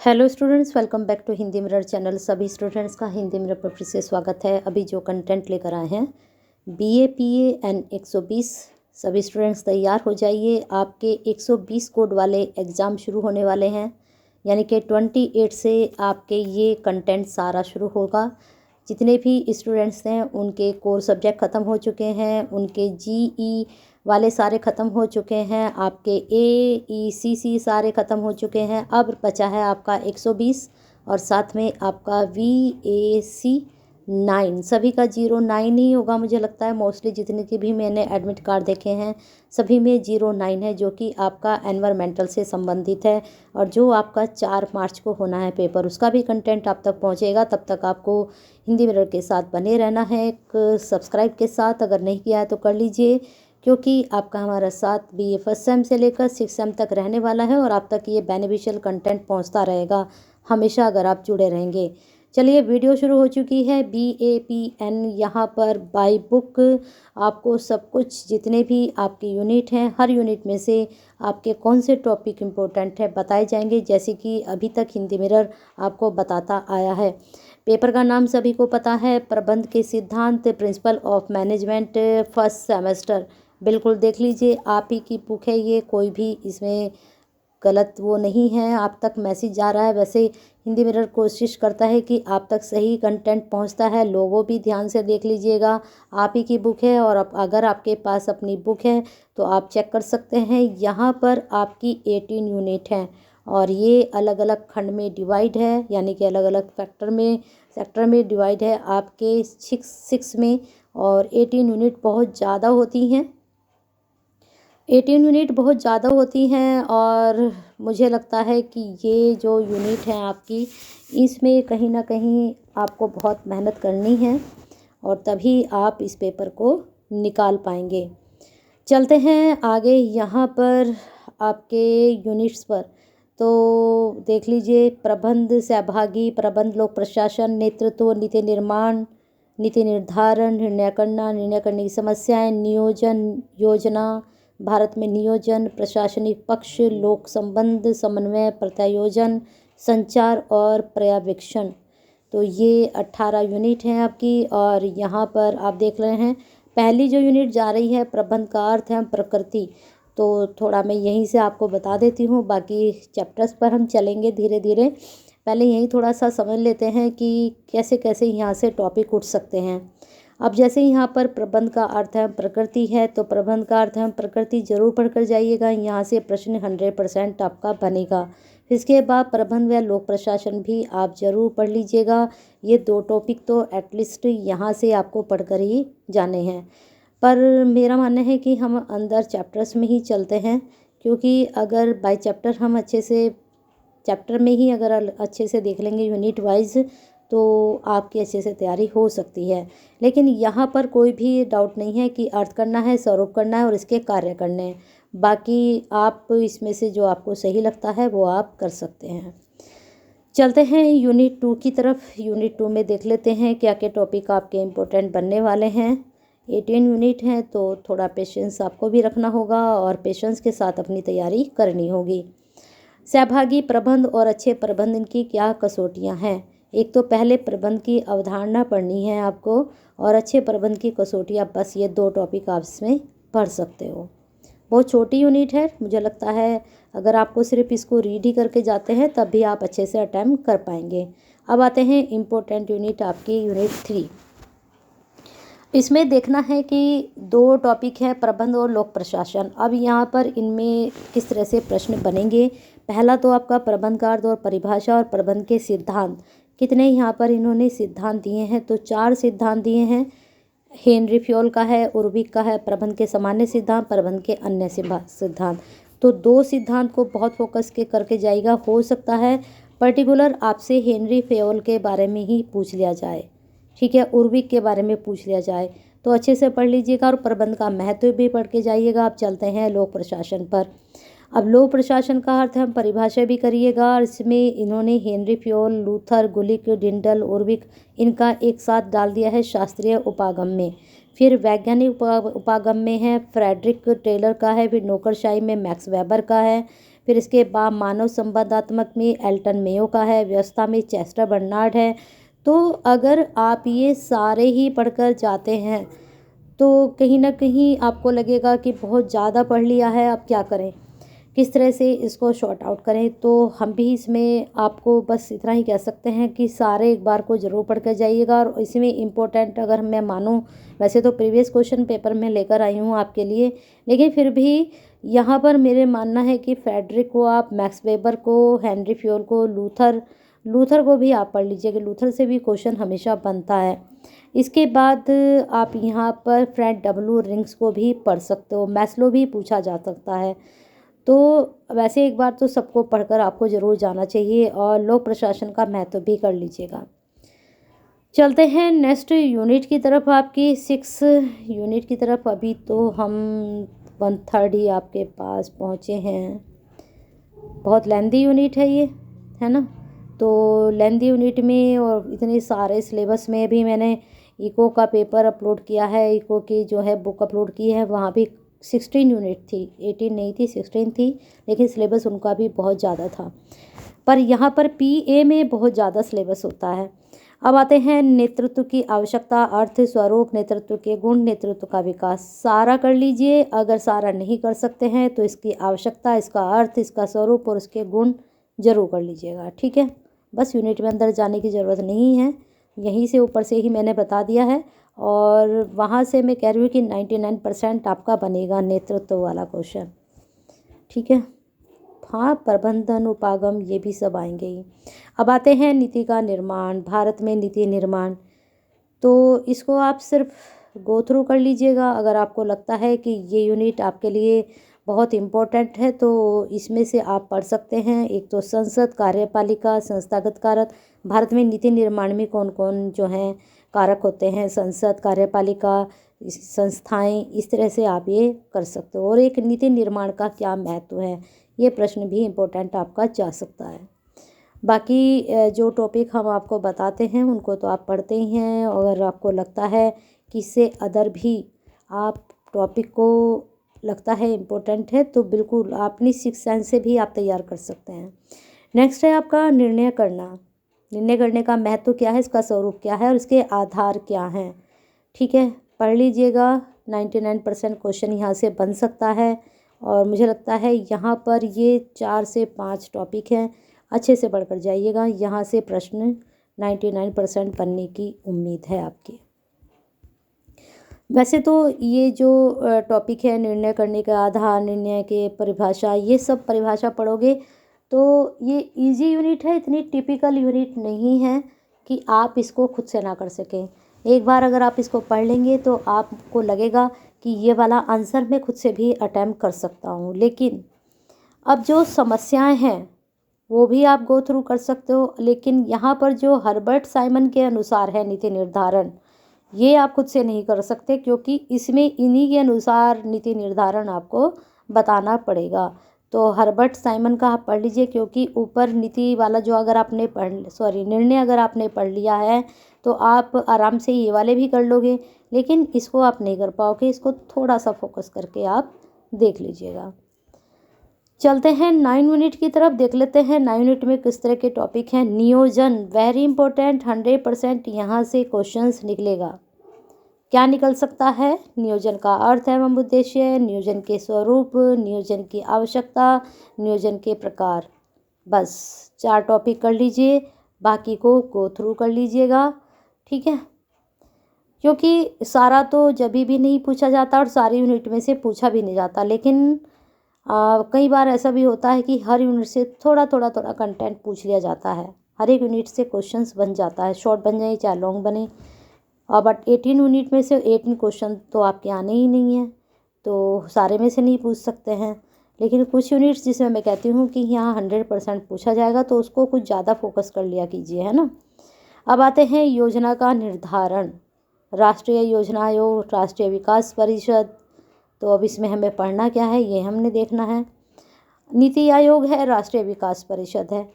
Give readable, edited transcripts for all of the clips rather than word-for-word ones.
Hello students, welcome back to Hindi mirror channel. सभी students का Hindi mirror पर फिर से स्वागत है। अभी जो कंटेंट लेकर आए हैं बीए पीए एंड 120, सभी स्टूडेंट्स तैयार हो जाइए। आपके 120 कोड वाले एग्ज़ाम शुरू होने वाले हैं, यानी कि 28 से आपके ये कंटेंट सारा शुरू होगा। जितने भी स्टूडेंट्स हैं उनके कोर सब्जेक्ट ख़त्म हो चुके हैं, उनके जीई वाले सारे ख़त्म हो चुके हैं, आपके AECC सारे ख़त्म हो चुके हैं। अब बचा है आपका 120 और साथ में आपका VAC 9। सभी का 09 ही होगा मुझे लगता है। मोस्टली जितने की भी मैंने एडमिट कार्ड देखे हैं सभी में 09 है, जो कि आपका एनवायरमेंटल से संबंधित है। और जो आपका 4 मार्च को होना है पेपर, उसका भी कंटेंट आप तक पहुंचेगा। तब तक आपको हिंदी मिरर के साथ बने रहना है, एक सब्सक्राइब के साथ। अगर नहीं किया है तो कर लीजिए, क्योंकि आपका हमारा साथ BA फर्स्ट सेम से लेकर 6 सेम तक रहने वाला है और आप तक ये बेनिफिशियल कंटेंट पहुंचता रहेगा हमेशा, अगर आप जुड़े रहेंगे। चलिए, वीडियो शुरू हो चुकी है। BAPN यहाँ पर बाई बुक आपको सब कुछ, जितने भी आपके यूनिट हैं, हर यूनिट में से आपके कौन से टॉपिक इम्पोर्टेंट है बताए जाएंगे, जैसे कि अभी तक हिंदी मिरर आपको बताता आया है। पेपर का नाम सभी को पता है, प्रबंध के सिद्धांत, principle of management, first semester. बिल्कुल देख लीजिए, आप ही की बुक है ये, कोई भी इसमें गलत वो नहीं है। आप तक मैसेज जा रहा है। वैसे हिंदी मिरर कोशिश करता है कि आप तक सही कंटेंट पहुंचता है। लोगों भी ध्यान से देख लीजिएगा, आप ही की बुक है। और अगर आपके पास अपनी बुक है तो आप चेक कर सकते हैं। यहाँ पर आपकी 18 यूनिट हैं और ये अलग अलग खंड में डिवाइड है, यानी कि अलग अलग सेक्टर में डिवाइड है आपके 6 में। और 18 यूनिट बहुत ज़्यादा होती हैं, 18 यूनिट बहुत ज़्यादा होती हैं। और मुझे लगता है कि ये जो यूनिट है आपकी, इसमें कहीं ना कहीं आपको बहुत मेहनत करनी है और तभी आप इस पेपर को निकाल पाएंगे। चलते हैं आगे यहाँ पर आपके यूनिट्स पर। तो देख लीजिए, प्रबंध, सहभागी, प्रबंध, लोक प्रशासन, नेतृत्व, नीति निर्माण, नीति निर्धारण, निर्णय करना, निर्णय करने की समस्याएं, नियोजन, योजना, भारत में नियोजन, प्रशासनिक पक्ष, लोक संबंध, समन्वय, प्रत्यायोजन, संचार और पर्यवेक्षण। तो ये 18 यूनिट हैं आपकी। और यहाँ पर आप देख रहे हैं, पहली जो यूनिट जा रही है प्रबंध का अर्थ है प्रकृति। तो थोड़ा मैं यहीं से आपको बता देती हूँ, बाकी चैप्टर्स पर हम चलेंगे धीरे धीरे। पहले यहीं थोड़ा सा समझ लेते हैं कि कैसे कैसे यहाँ से टॉपिक उठ सकते हैं। अब जैसे यहाँ पर प्रबंध का अर्थ है प्रकृति है, तो प्रबंध का अर्थ है प्रकृति जरूर पढ़कर जाइएगा। यहाँ से प्रश्न 100% आपका बनेगा। इसके बाद प्रबंध व लोक प्रशासन भी आप जरूर पढ़ लीजिएगा। ये 2 टॉपिक तो एटलीस्ट यहाँ से आपको पढ़कर ही जाने हैं। पर मेरा मानना है कि हम अंदर चैप्टर्स में ही चलते हैं, क्योंकि अगर बाय चैप्टर हम अच्छे से चैप्टर में ही अगर अच्छे से देख लेंगे यूनिट वाइज, तो आपकी अच्छे से तैयारी हो सकती है। लेकिन यहाँ पर कोई भी डाउट नहीं है कि अर्थ करना है, स्वरूप करना है और इसके कार्य करने हैं। बाकी आप इसमें से जो आपको सही लगता है वो आप कर सकते हैं। चलते हैं यूनिट 2 की तरफ। यूनिट 2 में देख लेते हैं क्या क्या टॉपिक आपके इम्पोर्टेंट बनने वाले हैं। 18 यूनिट हैं, तो थोड़ा पेशेंस आपको भी रखना होगा और पेशेंस के साथ अपनी तैयारी करनी होगी। सहभागी प्रबंध और अच्छे प्रबंधन की क्या कसौटियां हैं। एक तो पहले प्रबंध की अवधारणा पढ़नी है आपको, और अच्छे प्रबंध की कसौटियां। बस ये 2 टॉपिक आप इसमें पढ़ सकते हो। बहुत छोटी यूनिट है, मुझे लगता है अगर आपको सिर्फ इसको रीड ही करके जाते हैं तब भी आप अच्छे से अटेम्प्ट कर पाएंगे। अब आते हैं इम्पोर्टेंट यूनिट आपकी यूनिट 3। इसमें देखना है कि 2 टॉपिक है, प्रबंध और लोक प्रशासन। अब यहाँ पर इनमें किस तरह से प्रश्न बनेंगे। पहला तो आपका प्रबंध का अर्थ और परिभाषा और प्रबंध के सिद्धांत। कितने यहाँ पर इन्होंने सिद्धांत दिए हैं, तो 4 सिद्धांत दिए हैं। हेनरी फ्योल का है, उर्विक का है, प्रबंध के सामान्य सिद्धांत, प्रबंध के अन्य सिद्धांत। तो 2 सिद्धांत को बहुत फोकस के करके जाएगा। हो सकता है पर्टिकुलर आपसे हेनरी फ्योल के बारे में ही पूछ लिया जाए, ठीक है, उर्विक के बारे में पूछ लिया जाए, तो अच्छे से पढ़ लीजिएगा और प्रबंध का महत्व भी पढ़ के जाइएगा। आप चलते हैं लोक प्रशासन पर। अब लोक प्रशासन का अर्थ हम परिभाषा भी करिएगा। और इसमें इन्होंने हेनरी फ्योल, लूथर, गुलिक, डिंडल, उर्विक, इनका एक साथ डाल दिया है शास्त्रीय उपागम में। फिर वैज्ञानिक उपागम में है फ्रेडरिक टेलर का है, फिर नौकरशाही में मैक्स वेबर का है, फिर इसके बाद मानव संबंधात्मक में एल्टन मेयो का है, व्यवस्था में चेस्टर बर्नार्ड है। तो अगर आप ये सारे ही पढ़कर जाते हैं तो कहीं ना कहीं आपको लगेगा कि बहुत ज़्यादा पढ़ लिया है, अब क्या करें, किस तरह से इसको शॉर्ट आउट करें। तो हम भी इसमें आपको बस इतना ही कह सकते हैं कि सारे एक बार को ज़रूर पढ़ कर जाइएगा। और इसमें इम्पोर्टेंट अगर मैं मानूँ, वैसे तो प्रीवियस क्वेश्चन पेपर में लेकर आई हूँ आपके लिए, लेकिन फिर भी यहाँ पर मेरे मानना है कि फ्रेडरिक को आप, मैक्स वेबर को, हेनरी फ्योल को, लूथर को भी आप पढ़ लीजिएगा। लूथर से भी क्वेश्चन हमेशा बनता है। इसके बाद आप यहाँ पर फ्रेड डब्ल्यू रिंग्स को भी पढ़ सकते हो, मैस्लो भी पूछा जा सकता है। तो वैसे एक बार तो सबको पढ़कर आपको ज़रूर जाना चाहिए और लोक प्रशासन का महत्व भी कर लीजिएगा। चलते हैं नेक्स्ट यूनिट की तरफ, आपकी 6 यूनिट की तरफ। अभी तो हम 1/3 ही आपके पास पहुँचे हैं। बहुत लेंदी यूनिट है ये, है ना। तो लेंदी यूनिट में और इतने सारे सिलेबस में भी मैंने इको का पेपर अपलोड किया है, इको की जो है बुक अपलोड की है, वहाँ भी 16 यूनिट थी, 18 नहीं थी, 16 थी, लेकिन सिलेबस उनका भी बहुत ज़्यादा था। पर यहाँ पर पीए में बहुत ज़्यादा सिलेबस होता है। अब आते हैं नेतृत्व की आवश्यकता, अर्थ, स्वरूप, नेतृत्व के गुण, नेतृत्व का विकास। सारा कर लीजिए, अगर सारा नहीं कर सकते हैं तो इसकी आवश्यकता, इसका अर्थ, इसका स्वरूप और इसके गुण जरूर कर लीजिएगा, ठीक है। बस यूनिट में अंदर जाने की ज़रूरत नहीं है, यहीं से ऊपर से ही मैंने बता दिया है। और वहाँ से मैं कह रही हूँ कि 99% आपका बनेगा नेतृत्व वाला क्वेश्चन, ठीक है। हाँ, प्रबंधन, उपागम, ये भी सब आएंगे ही। अब आते हैं नीति का निर्माण, भारत में नीति निर्माण। तो इसको आप सिर्फ गो थ्रू कर लीजिएगा। अगर आपको लगता है कि ये यूनिट आपके लिए बहुत इम्पोर्टेंट है तो इसमें से आप पढ़ सकते हैं। एक तो संसद, कार्यपालिका, संस्थागत कारक। भारत में नीति निर्माण में कौन कौन जो हैं कारक होते हैं, संसद, कार्यपालिका, संस्थाएं, इस तरह से आप ये कर सकते हो। और एक नीति निर्माण का क्या महत्व है, ये प्रश्न भी इम्पोर्टेंट आपका जा सकता है। बाकी जो टॉपिक हम आपको बताते हैं उनको तो आप पढ़ते ही हैं। अगर आपको लगता है कि इससे अदर भी आप टॉपिक को लगता है इम्पोर्टेंट है तो बिल्कुल अपनी 6th सेंस से भी आप तैयार कर सकते हैं। नेक्स्ट है आपका निर्णय करना। निर्णय करने का महत्व क्या है, इसका स्वरूप क्या है और इसके आधार क्या हैं, ठीक है। पढ़ लीजिएगा, 99% क्वेश्चन यहाँ से बन सकता है। और मुझे लगता है यहाँ पर ये 4 से 5 टॉपिक हैं, अच्छे से पढ़कर जाइएगा। यहाँ से प्रश्न 99% बनने की उम्मीद है आपकी। वैसे तो ये जो टॉपिक है, निर्णय करने का आधार, निर्णय के परिभाषा, ये सब परिभाषा पढ़ोगे तो ये इजी यूनिट है, इतनी टिपिकल यूनिट नहीं है कि आप इसको खुद से ना कर सकें। एक बार अगर आप इसको पढ़ लेंगे तो आपको लगेगा कि ये वाला आंसर मैं खुद से भी अटैम्प्ट कर सकता हूँ। लेकिन अब जो समस्याएं हैं वो भी आप गो थ्रू कर सकते हो, लेकिन यहाँ पर जो हर्बर्ट साइमन के अनुसार है नीति निर्धारण, ये आप खुद से नहीं कर सकते क्योंकि इसमें इन्हीं के अनुसार नीति निर्धारण आपको बताना पड़ेगा। तो हर्बर्ट साइमन का आप पढ़ लीजिए, क्योंकि ऊपर नीति वाला जो अगर आपने निर्णय अगर आपने पढ़ लिया है तो आप आराम से ये वाले भी कर लोगे, लेकिन इसको आप नहीं कर पाओगे। इसको थोड़ा सा फोकस करके आप देख लीजिएगा। चलते हैं 9 यूनिट की तरफ, देख लेते हैं 9 यूनिट में किस तरह के टॉपिक हैं। नियोजन, वेरी इंपॉर्टेंट, 100% यहाँ से क्वेश्चंस निकलेगा। क्या निकल सकता है, नियोजन का अर्थ एवं उद्देश्य, नियोजन के स्वरूप, नियोजन की आवश्यकता, नियोजन के प्रकार। बस 4 टॉपिक कर लीजिए, बाकी को गो थ्रू कर लीजिएगा, ठीक है। क्योंकि सारा तो जब भी नहीं पूछा जाता और सारी यूनिट में से पूछा भी नहीं जाता, लेकिन कई बार ऐसा भी होता है कि हर यूनिट से थोड़ा कंटेंट पूछ लिया जाता है। हर एक यूनिट से क्वेश्चंस बन जाता है, शॉर्ट बन जाए चाहे लॉन्ग बने। और बट 18 यूनिट में से 18 क्वेश्चन तो आपके आने ही नहीं है, तो सारे में से नहीं पूछ सकते हैं। लेकिन कुछ यूनिट्स जिसमें मैं कहती हूँ कि यहाँ 100% पूछा जाएगा तो उसको कुछ ज़्यादा फोकस कर लिया कीजिए, है ना। अब आते हैं योजना का निर्धारण, राष्ट्रीय योजना आयोग, राष्ट्रीय विकास परिषद। तो अब इसमें हमें पढ़ना क्या है ये हमने देखना है। नीति आयोग है, राष्ट्रीय विकास परिषद है।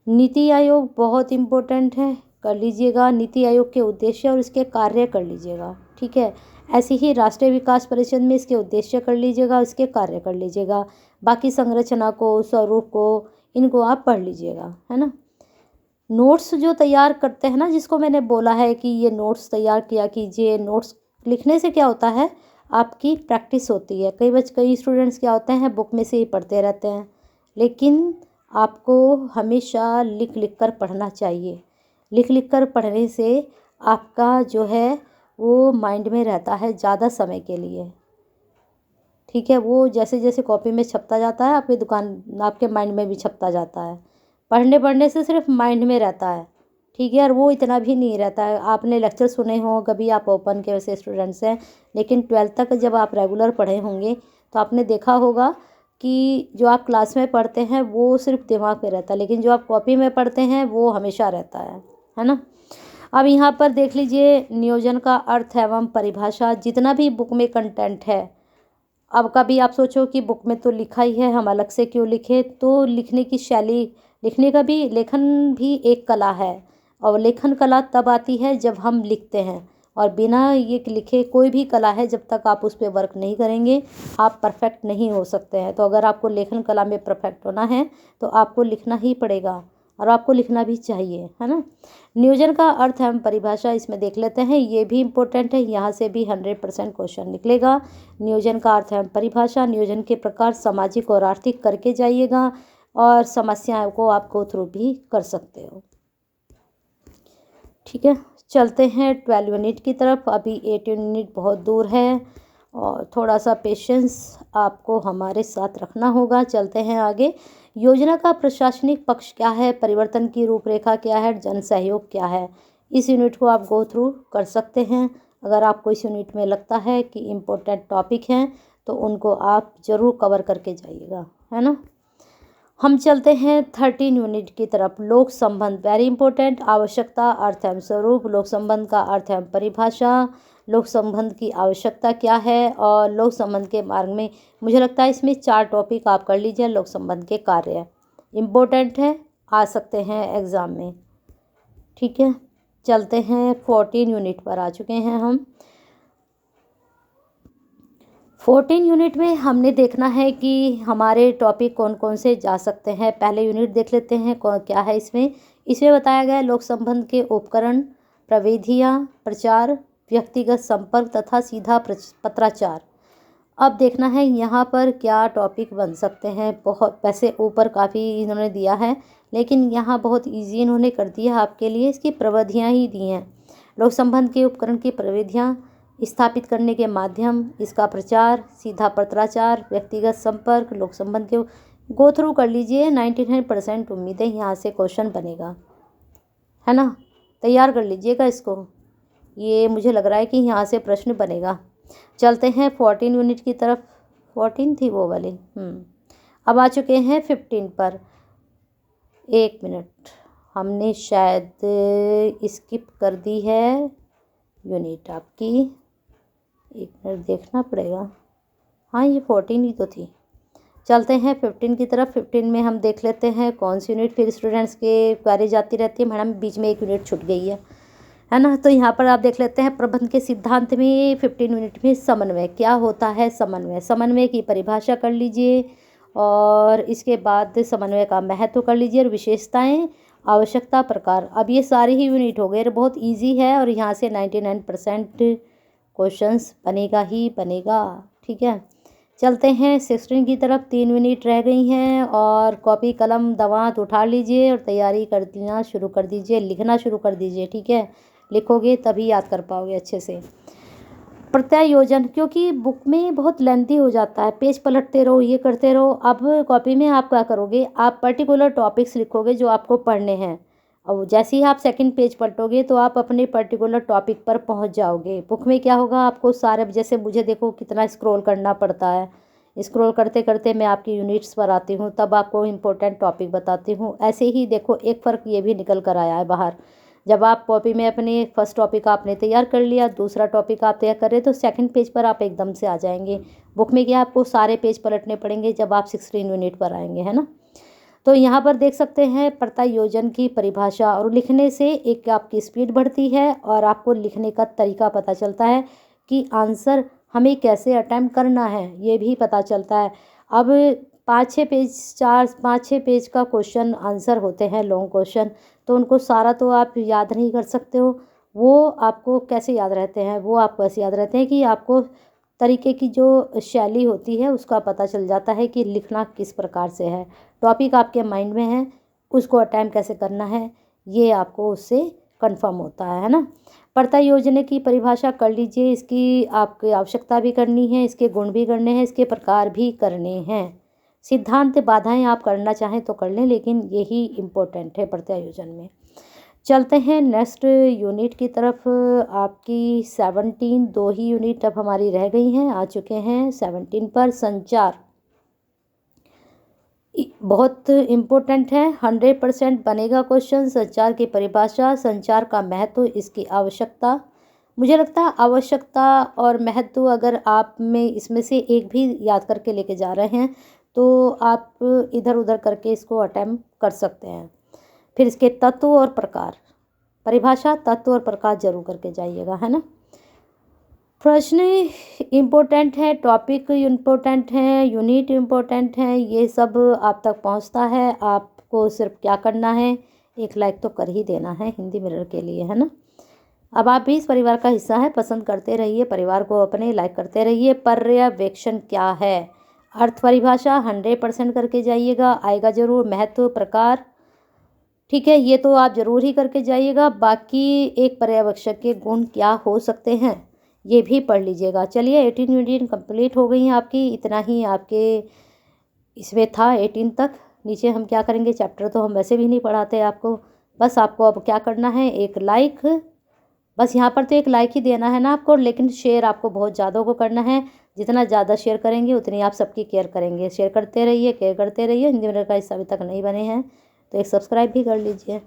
नीति आयोग बहुत इम्पोर्टेंट है, कर लीजिएगा। नीति आयोग के उद्देश्य और इसके कार्य कर लीजिएगा, ठीक है। ऐसे ही राष्ट्रीय विकास परिषद में इसके उद्देश्य कर लीजिएगा, इसके कार्य कर लीजिएगा। बाकी संरचना को, स्वरूप को, इनको आप पढ़ लीजिएगा, है ना। नोट्स जो तैयार करते हैं ना, जिसको मैंने बोला है कि ये नोट्स तैयार किया कीजिए। नोट्स लिखने से क्या होता है, आपकी प्रैक्टिस होती है। कई स्टूडेंट्स क्या होते हैं, बुक में से ही पढ़ते रहते हैं, लेकिन आपको हमेशा लिख लिख कर पढ़ना चाहिए। लिख लिख कर पढ़ने से आपका जो है वो माइंड में रहता है ज़्यादा समय के लिए, ठीक है। वो जैसे जैसे कॉपी में छपता जाता है, आपके माइंड में भी छपता जाता है। पढ़ने पढ़ने से सिर्फ माइंड में रहता है, ठीक है, और वो इतना भी नहीं रहता है। आपने लेक्चर सुने हों कभी, आप ओपन के वैसे स्टूडेंट्स हैं, लेकिन 12th तक जब आप रेगुलर पढ़े होंगे तो आपने देखा होगा कि जो आप क्लास में पढ़ते हैं वो सिर्फ दिमाग में रहता है, लेकिन जो आप कॉपी में पढ़ते हैं वो हमेशा रहता है ना। अब यहाँ पर देख लीजिए, नियोजन का अर्थ एवं परिभाषा। जितना भी बुक में कंटेंट है, अब कभी आप सोचो कि बुक में तो लिखा ही है, हम अलग से क्यों लिखे। तो लिखने की शैली, लेखन भी एक कला है, और लेखन कला तब आती है जब हम लिखते हैं, और बिना ये लिखे कोई भी कला है, जब तक आप उस पर वर्क नहीं करेंगे आप परफेक्ट नहीं हो सकते हैं। तो अगर आपको लेखन कला में परफेक्ट होना है तो आपको लिखना ही पड़ेगा, और आपको लिखना भी चाहिए, है ना। नियोजन का अर्थ एवं परिभाषा इसमें देख लेते हैं, ये भी इम्पोर्टेंट है, यहाँ से भी 100% क्वेश्चन निकलेगा। नियोजन का अर्थ एवं परिभाषा, नियोजन के प्रकार सामाजिक और आर्थिक करके जाइएगा, और समस्याओं को आप गो थ्रू भी कर सकते हो, ठीक है। चलते हैं 12 यूनिट की तरफ। अभी 8 यूनिट बहुत दूर है, और थोड़ा सा पेशेंस आपको हमारे साथ रखना होगा। चलते हैं आगे। योजना का प्रशासनिक पक्ष क्या है, परिवर्तन की रूपरेखा क्या है, जन सहयोग क्या है। इस यूनिट को आप गो थ्रू कर सकते हैं। अगर आपको इस यूनिट में लगता है कि इम्पोर्टेंट टॉपिक हैं तो उनको आप ज़रूर कवर करके जाइएगा, है ना। हम चलते हैं 13 यूनिट की तरफ। लोक संबंध, वेरी इंपॉर्टेंट। आवश्यकता, अर्थ एवं स्वरूप। लोक संबंध का अर्थ एवं परिभाषा। लोक संबंध की आवश्यकता क्या है, और लोक संबंध के मार्ग में, मुझे लगता है इसमें 4 टॉपिक आप कर लीजिए। लोक संबंध के कार्य इम्पोर्टेंट है, आ सकते हैं एग्ज़ाम में, ठीक है। चलते हैं 14 यूनिट पर आ चुके हैं हम। 14 यूनिट में हमने देखना है कि हमारे टॉपिक कौन कौन से जा सकते हैं। पहले यूनिट देख लेते हैं कौन क्या है इसमें बताया गया है लोक संबंध के उपकरण, प्रविधियाँ, प्रचार, व्यक्तिगत संपर्क तथा सीधा पत्राचार। अब देखना है यहाँ पर क्या टॉपिक बन सकते हैं। बहुत वैसे ऊपर काफ़ी इन्होंने दिया है, लेकिन यहाँ बहुत इजी इन्होंने कर दिया आपके लिए, इसकी प्रविधियाँ ही दी हैं। लोक संबंध के उपकरण की प्रविधियाँ, स्थापित करने के माध्यम, इसका प्रचार, सीधा पत्राचार, व्यक्तिगत संपर्क, लोक संबंध के गो थ्रू कर लीजिए। 99% उम्मीद है यहाँ से क्वेश्चन बनेगा, है ना। तैयार कर लीजिएगा इसको, ये मुझे लग रहा है कि यहाँ से प्रश्न बनेगा। चलते हैं 14 यूनिट की तरफ। 14 थी वो वाली, अब आ चुके हैं 15 पर। 1 मिनट, हमने शायद स्किप कर दी है यूनिट आपकी, 1 मिनट देखना पड़ेगा। हाँ, ये 14 ही तो थी। चलते हैं 15 की तरफ। 15 में हम देख लेते हैं कौन सी यूनिट, फिर स्टूडेंट्स के क्वेरी जाती रहती है, मैडम बीच में 1 यूनिट छूट गई है ना। तो यहाँ पर आप देख लेते हैं प्रबंध के सिद्धांत में 15 यूनिट में समन्वय क्या होता है। समन्वय की परिभाषा कर लीजिए, और इसके बाद समन्वय का महत्व कर लीजिए, और विशेषताएं, आवश्यकता, प्रकार। अब ये सारी ही यूनिट हो गए, बहुत ईजी है, और यहाँ से 99% क्वेश्चंस बनेगा ही बनेगा, ठीक है। चलते हैं 16 की तरफ। 3 यूनिट रह गई हैं, और कॉपी कलम दवात उठा लीजिए और तैयारी कर देना शुरू कर दीजिए, लिखना शुरू कर दीजिए, ठीक है। लिखोगे तभी याद कर पाओगे अच्छे से। प्रत्यायोजन, क्योंकि बुक में बहुत लेंथी हो जाता है, पेज पलटते रहो, ये करते रहो। अब कॉपी में आप क्या करोगे, आप पर्टिकुलर टॉपिक्स लिखोगे जो आपको पढ़ने हैं। अब जैसे ही आप सेकंड पेज पलटोगे तो आप अपने पर्टिकुलर टॉपिक पर पहुंच जाओगे। बुक में क्या होगा, आपको सारे, जैसे मुझे देखो कितना स्क्रॉल करना पड़ता है, स्क्रॉल करते करते मैं आपकी यूनिट्स पर आती हूँ, तब आपको इम्पोर्टेंट टॉपिक बताती हूँ। ऐसे ही देखो एक फ़र्क ये भी निकल कर आया है बाहर। जब आप कॉपी में अपने फर्स्ट टॉपिक आपने तैयार कर लिया, दूसरा टॉपिक आप तैयार कर रहे, तो सेकंड पेज पर आप एकदम से आ जाएंगे। बुक में क्या आपको सारे पेज पलटने पड़ेंगे जब आप 16 यूनिट पर आएंगे, है ना। तो यहाँ पर देख सकते हैं प्रत्यायोजन की परिभाषा, और लिखने से एक आपकी स्पीड बढ़ती है, और आपको लिखने का तरीका पता चलता है कि आंसर हमें कैसे अटेम्प्ट करना है, ये भी पता चलता है। अब पाँच छः पेज का क्वेश्चन आंसर होते हैं, लॉन्ग क्वेश्चन, तो उनको सारा तो आप याद नहीं कर सकते हो। वो आपको कैसे याद रहते हैं, वो आपको ऐसे याद रहते हैं कि आपको तरीके की जो शैली होती है उसका पता चल जाता है कि लिखना किस प्रकार से है, टॉपिक आपके माइंड में है, उसको अटेम्प्ट कैसे करना है, ये आपको उससे कंफर्म होता है ना। पढ़ता योजना की परिभाषा कर लीजिए, इसकी आपकी आवश्यकता भी करनी है, इसके गुण भी करने हैं, इसके प्रकार भी करने हैं। सिद्धांत बाधाएं आप करना चाहें तो कर लें, लेकिन यही इम्पोर्टेंट है प्रत्यायोजन में। चलते हैं नेक्स्ट यूनिट की तरफ। आपकी 17 दो ही यूनिट अब हमारी रह गई हैं, आ चुके हैं 17 पर। संचार बहुत इम्पोर्टेंट है, 100% बनेगा क्वेश्चन। संचार की परिभाषा, संचार का महत्व, इसकी आवश्यकता। मुझे लगता है आवश्यकता और महत्व अगर आप में इसमें से एक भी याद करके लेके जा रहे हैं तो आप इधर उधर करके इसको अटेम्प्ट कर सकते हैं। फिर इसके तत्व और प्रकार, परिभाषा, तत्व और प्रकार जरूर करके जाइएगा, है ना। प्रश्न इम्पोर्टेंट है, टॉपिक इम्पोर्टेंट है, यूनिट इम्पोर्टेंट है, ये सब आप तक पहुंचता है। आपको सिर्फ क्या करना है, एक लाइक तो कर ही देना है हिंदी मिरर के लिए, है ना। अब आप भी इस परिवार का हिस्सा हैं, पसंद करते रहिए, परिवार को अपने लाइक करते रहिए। पर्यवेक्षण क्या है, अर्थ परिभाषा 100% करके जाइएगा, आएगा जरूर। महत्व, प्रकार, ठीक है, ये तो आप जरूर ही करके जाइएगा। बाकी एक पर्यवेक्षक के गुण क्या हो सकते हैं ये भी पढ़ लीजिएगा। चलिए 18 यूनिट कंप्लीट हो गई हैं आपकी, इतना ही आपके इसमें था 18 तक। नीचे हम क्या करेंगे, चैप्टर तो हम वैसे भी नहीं पढ़ाते आपको, बस आपको अब क्या करना है, एक लाइक, बस यहाँ पर तो एक लाइक ही देना है ना आपको, लेकिन शेयर आपको बहुत ज़्यादा को करना है। जितना ज़्यादा शेयर करेंगे उतनी आप सबकी केयर करेंगे। शेयर करते रहिए, केयर करते रहिए। हिंदी मिरर का हिस्सा अभी तक नहीं बने हैं तो एक सब्सक्राइब भी कर लीजिए।